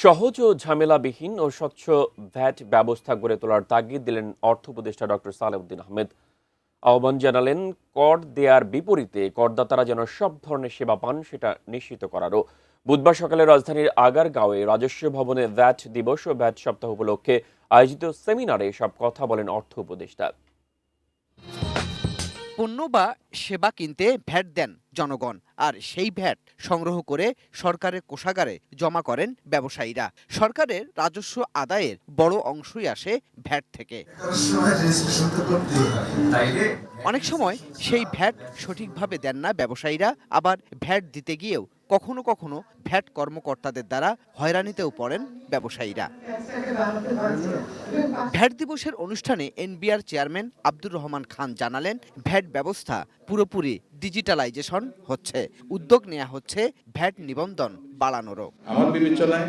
সহজ ও ঝামেলাবিহীন ও স্বচ্ছ ভ্যাট ব্যবস্থা গড়ে তোলার তাগিদ দিলেন অর্থ উপদেষ্টা ডক্টর সালেউদ্দিন আহমেদ। আহ্বান জানালেন কর দেয়ার বিপরীতে করদাতারা যেন সব ধরনের সেবা পান সেটা নিশ্চিত করারও। বুধবার সকালে রাজধানীর আগারগাঁওয়ে রাজস্ব ভবনে ভ্যাট দিবস ও ভ্যাট সপ্তাহ উপলক্ষে আয়োজিত সেমিনারে এসব কথা বলেন অর্থ উপদেষ্টা। পণ্য বা সেবা কিনতে ভ্যাট দেন জনগণ, আর সেই ভ্যাট সংগ্রহ করে সরকারের কোষাগারে জমা করেন ব্যবসায়ীরা। সরকারের রাজস্ব আদায়ের বড় অংশই আসে ভ্যাট থেকে। অনেক সময় সেই ভ্যাট সঠিকভাবে দেন না ব্যবসায়ীরা, আবার ভ্যাট দিতে গিয়েও কখনো কখনো ভ্যাট কর্মকর্তাদের দ্বারা হয়রানিতেও পড়েন ব্যবসায়ীরা। ভ্যাট দিবসের অনুষ্ঠানে এনবিআর চেয়ারম্যান আব্দুর রহমান খান জানালেন, ভ্যাট ব্যবস্থা পুরোপুরি ডিজিটালাইজেশন হচ্ছে। উদ্যোগ নেওয়া হচ্ছে ভ্যাট নিবন্ধন বাড়ানোরও। আমার বিবেচনায়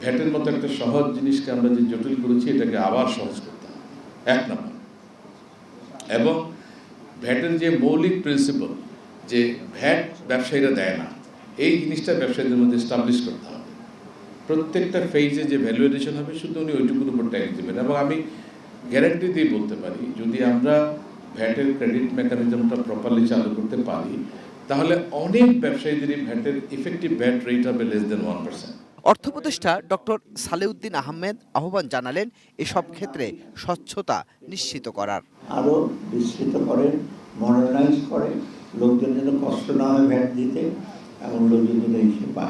ভ্যাটের মতো একটা সহজ জিনিসকে আমরা যে জটিল করেছি, এটাকে আবার সহজ করতে হবে, এক নম্বর। এবং ভ্যাটের যে মৌলিক প্রিন্সিপাল, যে ভ্যাট ব্যবসায়ীরা দেয় না, এই জিনিসটা ব্যবসায়ীদের মধ্যে এস্টাবলিশ করতে হবে। প্রত্যেকটা ফেজে যে ভ্যালু এডিশন হবে, শুধু উনি ওইটুকুর উপর ট্যাক্স দেবেন। এবং আমি গ্যারান্টি দিয়ে বলতে পারি, যদি আমরা ভ্যাটের ক্রেডিট মেকানিজমটা প্রপারলি চালু করতে পারি, তাহলে অনেক ব্যবসায়ীদেরই ভ্যাটের ইফেক্টিভ ভ্যাট রেট হবে লেস দেন 1%। অর্থ উপদেষ্টা ডক্টর সালেউদ্দিন আহমেদ আহ্বান জানালেন এসব ক্ষেত্রে স্বচ্ছতা নিশ্চিত করার। আরও বিস্তৃত করেন, মডার্নাইজ করেন, লোকজন যেন কষ্ট না হয় ভ্যাট দিতে, এবং লোকজন যেন সেবা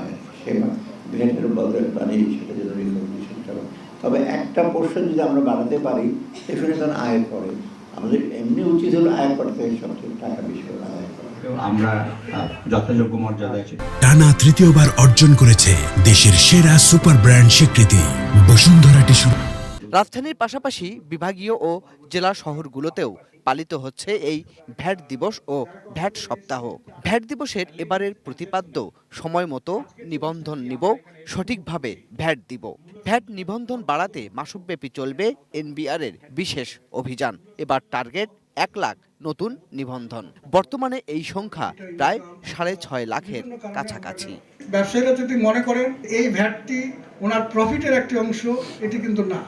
ভ্যাটের বদলে মানে সেটা যেন রিকগনিশনটা হয়। তবে একটা পোর্শন যদি আমরা বাড়াতে পারি, সেখানে যেন আয়ের পরে আমাদের এমনি উচিত হলো আয় করতে সবচেয়ে টাকা বেশি করে আয় করা। আমরা যথাযোগ্য মর্যাদা টানা তৃতীয়বার অর্জন করেছে দেশের সেরা সুপার ব্র্যান্ড স্বীকৃতি বসুন্ধরা টিস্যু। রাজধানীর পাশাপাশি বিভাগীয় ও জেলা শহরগুলোতেও পালিত হচ্ছে এই ভ্যাট দিবস ও ভ্যাট সপ্তাহ। ভ্যাট দিবসের এবারের প্রতিপাদ্য সময় মতো নিবন্ধন নিব, সঠিকভাবে ভ্যাট দিব। ভ্যাট নিবন্ধন বাড়াতে মাসব্যাপী চলবে এনবিআর-এর বিশেষ অভিযান। এবার টার্গেট 1 লাখ নতুন নিবন্ধন। বর্তমানে এই সংখ্যা প্রায় 6.5 লাখের কাছাকাছি। ব্যবসায়ীরা যদি মনে করেন এই ভ্যাটটি ওনার প্রফিটের একটি অংশ, এটি কিন্তু না।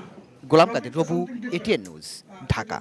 গোলাম কাদের রবু, এটিএন নিউজ, ঢাকা।